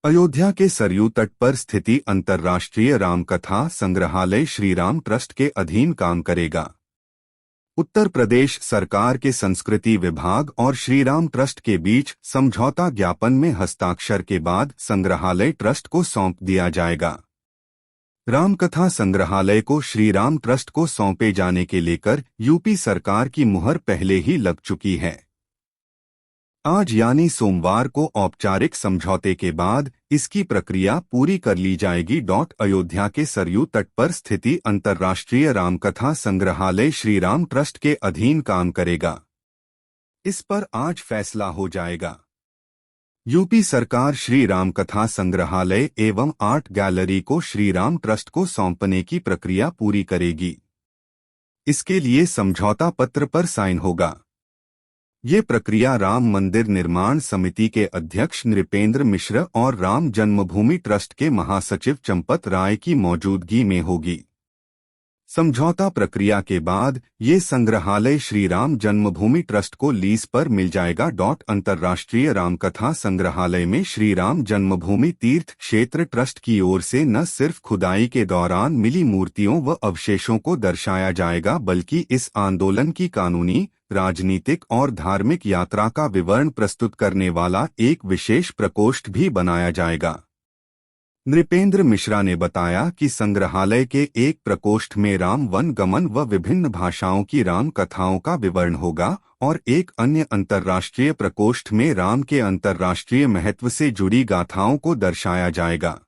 अयोध्या के सरयू तट पर स्थिति अंतर्राष्ट्रीय रामकथा संग्रहालय श्रीराम ट्रस्ट के अधीन काम करेगा। उत्तर प्रदेश सरकार के संस्कृति विभाग और श्रीराम ट्रस्ट के बीच समझौता ज्ञापन में हस्ताक्षर के बाद संग्रहालय ट्रस्ट को सौंप दिया जाएगा। रामकथा संग्रहालय को श्रीराम ट्रस्ट को सौंपे जाने के लेकर यूपी सरकार की मुहर पहले ही लग चुकी है। आज यानी सोमवार को औपचारिक समझौते के बाद इसकी प्रक्रिया पूरी कर ली जाएगी। अयोध्या के सरयू तट पर स्थिति अंतर्राष्ट्रीय रामकथा संग्रहालय श्रीराम ट्रस्ट के अधीन काम करेगा। इस पर आज फैसला हो जाएगा। यूपी सरकार श्री राम कथा संग्रहालय एवं आर्ट गैलरी को श्रीराम ट्रस्ट को सौंपने की प्रक्रिया पूरी करेगी। इसके लिए समझौता पत्र पर साइन होगा। ये प्रक्रिया राम मंदिर निर्माण समिति के अध्यक्ष नृपेंद्र मिश्र और राम जन्मभूमि ट्रस्ट के महासचिव चंपत राय की मौजूदगी में होगी। समझौता प्रक्रिया के बाद ये संग्रहालय श्री राम जन्मभूमि ट्रस्ट को लीज पर मिल जाएगा। अंतर्राष्ट्रीय रामकथा संग्रहालय में श्री राम जन्मभूमि तीर्थ क्षेत्र ट्रस्ट की ओर से न सिर्फ खुदाई के दौरान मिली मूर्तियों व अवशेषों को दर्शाया जाएगा, बल्कि इस आंदोलन की कानूनी, राजनीतिक और धार्मिक यात्रा का विवरण प्रस्तुत करने वाला एक विशेष प्रकोष्ठ भी बनाया जाएगा। नृपेंद्र मिश्रा ने बताया कि संग्रहालय के एक प्रकोष्ठ में राम वन गमन व विभिन्न भाषाओं की राम कथाओं का विवरण होगा और एक अन्य अंतर्राष्ट्रीय प्रकोष्ठ में राम के अंतर्राष्ट्रीय महत्व से जुड़ी गाथाओं को दर्शाया जाएगा।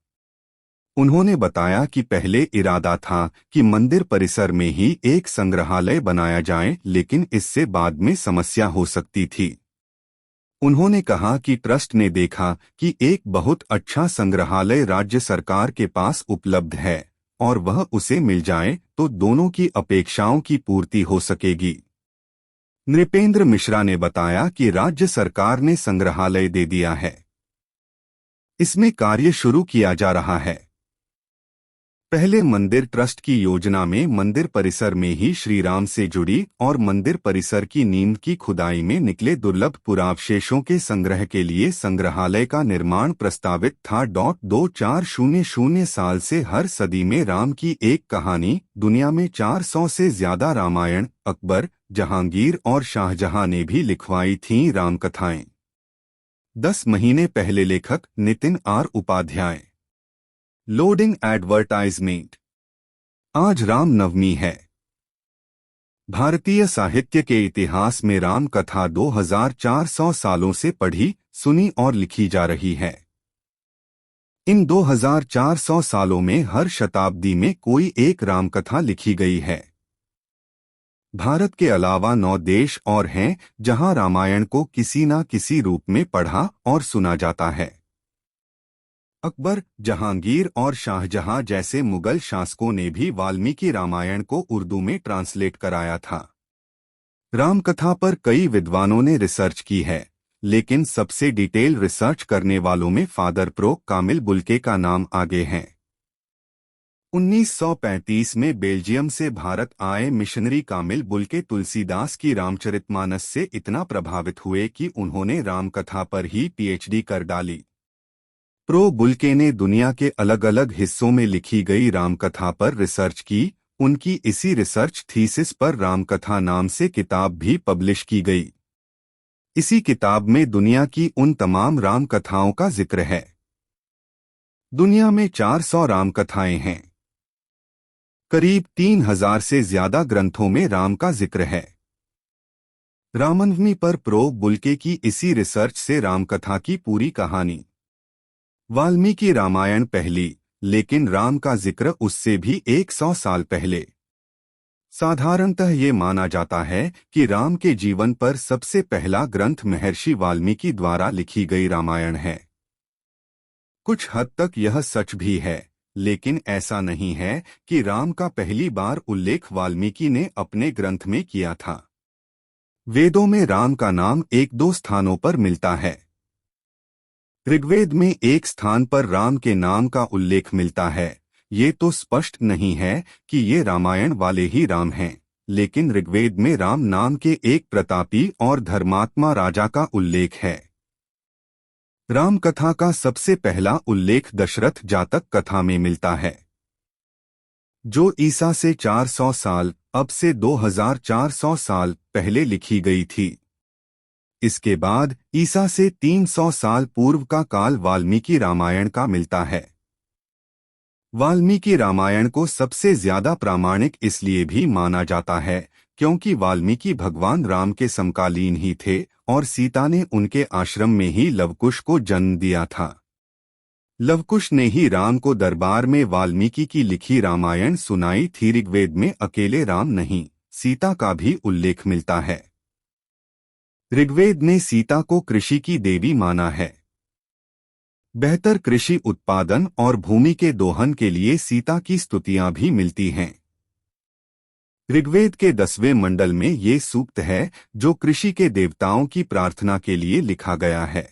उन्होंने बताया कि पहले इरादा था कि मंदिर परिसर में ही एक संग्रहालय बनाया जाए, लेकिन इससे बाद में समस्या हो सकती थी। उन्होंने कहा कि ट्रस्ट ने देखा कि एक बहुत अच्छा संग्रहालय राज्य सरकार के पास उपलब्ध है और वह उसे मिल जाए तो दोनों की अपेक्षाओं की पूर्ति हो सकेगी। नृपेंद्र मिश्रा ने बताया कि राज्य सरकार ने संग्रहालय दे दिया है। इसमें कार्य शुरू किया जा रहा है। पहले मंदिर ट्रस्ट की योजना में मंदिर परिसर में ही श्रीराम से जुड़ी और मंदिर परिसर की नींव की खुदाई में निकले दुर्लभ पुरावशेषों के संग्रह के लिए संग्रहालय का निर्माण प्रस्तावित था। 2400 साल से हर सदी में राम की एक कहानी, दुनिया में 400 से ज्यादा रामायण, अकबर, जहांगीर और शाहजहां ने भी लिखवाई थीं रामकथाएं। 10 महीने पहले लेखक Nitin R Upadhyay. Loading advertisement. आज राम नवमी है। भारतीय साहित्य के इतिहास में राम कथा 2400 सालों से पढ़ी, सुनी और लिखी जा रही है। इन 2400 सालों में हर शताब्दी में कोई एक रामकथा लिखी गई है। भारत के अलावा 9 देश और हैं जहां रामायण को किसी न किसी रूप में पढ़ा और सुना जाता है। अकबर, जहांगीर और शाहजहां जैसे मुगल शासकों ने भी वाल्मीकि रामायण को उर्दू में ट्रांसलेट कराया था। रामकथा पर कई विद्वानों ने रिसर्च की है, लेकिन सबसे डिटेल रिसर्च करने वालों में फादर प्रो कामिल बुल्के का नाम आगे है। 1935 में बेल्जियम से भारत आए मिशनरी कामिल बुल्के तुलसीदास की रामचरितमानस से इतना प्रभावित हुए कि उन्होंने रामकथा पर ही पीएचडी कर डाली। प्रो बुल्के ने दुनिया के अलग अलग हिस्सों में लिखी गई रामकथा पर रिसर्च की। उनकी इसी रिसर्च थीसिस पर रामकथा नाम से किताब भी पब्लिश की गई। इसी किताब में दुनिया की उन तमाम रामकथाओं का जिक्र है। दुनिया में 400 रामकथाएं हैं। करीब 3000 से ज्यादा ग्रंथों में राम का जिक्र है। रामनवमी पर प्रो बुल्के की इसी रिसर्च से रामकथा की पूरी कहानी। वाल्मीकि रामायण पहली, लेकिन राम का जिक्र उससे भी 100 साल पहले। साधारणतः ये माना जाता है कि राम के जीवन पर सबसे पहला ग्रंथ महर्षि वाल्मीकि द्वारा लिखी गई रामायण है। कुछ हद तक यह सच भी है, लेकिन ऐसा नहीं है कि राम का पहली बार उल्लेख वाल्मीकि ने अपने ग्रंथ में किया था। वेदों में राम का नाम 1-2 स्थानों पर मिलता है। ऋग्वेद में एक स्थान पर राम के नाम का उल्लेख मिलता है। ये तो स्पष्ट नहीं है कि ये रामायण वाले ही राम हैं, लेकिन ऋग्वेद में राम नाम के एक प्रतापी और धर्मात्मा राजा का उल्लेख है। राम कथा का सबसे पहला उल्लेख दशरथ जातक कथा में मिलता है, जो ईसा से 400 साल, अब से 2400 साल पहले लिखी गई थी। इसके बाद ईसा से 300 साल पूर्व का काल वाल्मीकि रामायण का मिलता है। वाल्मीकि रामायण को सबसे ज्यादा प्रामाणिक इसलिए भी माना जाता है क्योंकि वाल्मीकि भगवान राम के समकालीन ही थे और सीता ने उनके आश्रम में ही लवकुश को जन्म दिया था। लवकुश ने ही राम को दरबार में वाल्मीकि की लिखी रामायण सुनाई थी। ऋग्वेद में अकेले राम नहीं, सीता का भी उल्लेख मिलता है। ऋग्वेद ने सीता को कृषि की देवी माना है। बेहतर कृषि उत्पादन और भूमि के दोहन के लिए सीता की स्तुतियां भी मिलती हैं। ऋग्वेद के 10वें मंडल में ये सूक्त है जो कृषि के देवताओं की प्रार्थना के लिए लिखा गया है।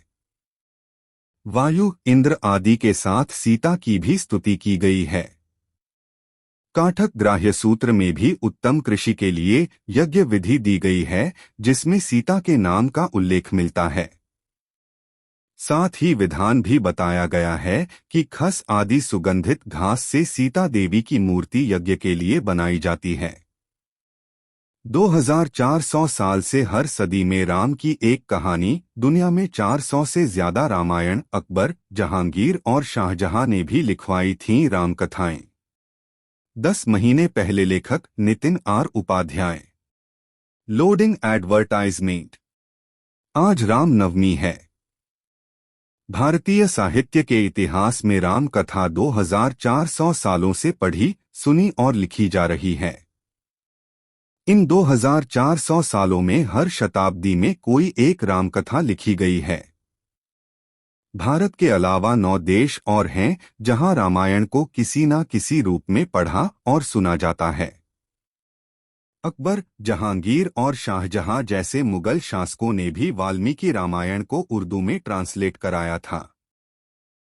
वायु, इंद्र आदि के साथ सीता की भी स्तुति की गई है। काठक ग्राह्य सूत्र में भी उत्तम कृषि के लिए यज्ञ विधि दी गई है जिसमें सीता के नाम का उल्लेख मिलता है। साथ ही विधान भी बताया गया है कि खस आदि सुगंधित घास से सीता देवी की मूर्ति यज्ञ के लिए बनाई जाती है। 2400 साल से हर सदी में राम की एक कहानी, दुनिया में 400 से ज्यादा रामायण अकबर, जहांगीर और शाहजहां ने भी लिखवाई थीं रामकथाएं। 10 महीने पहले लेखक Nitin R Upadhyay. Loading advertisement. आज राम नवमी है। भारतीय साहित्य के इतिहास में राम कथा 2400 सालों से पढ़ी, सुनी और लिखी जा रही है। इन 2400 सालों में हर शताब्दी में कोई एक रामकथा लिखी गई है। भारत के अलावा 9 देश और हैं जहां रामायण को किसी न किसी रूप में पढ़ा और सुना जाता है। अकबर, जहांगीर और शाहजहां जैसे मुगल शासकों ने भी वाल्मीकि रामायण को उर्दू में ट्रांसलेट कराया था।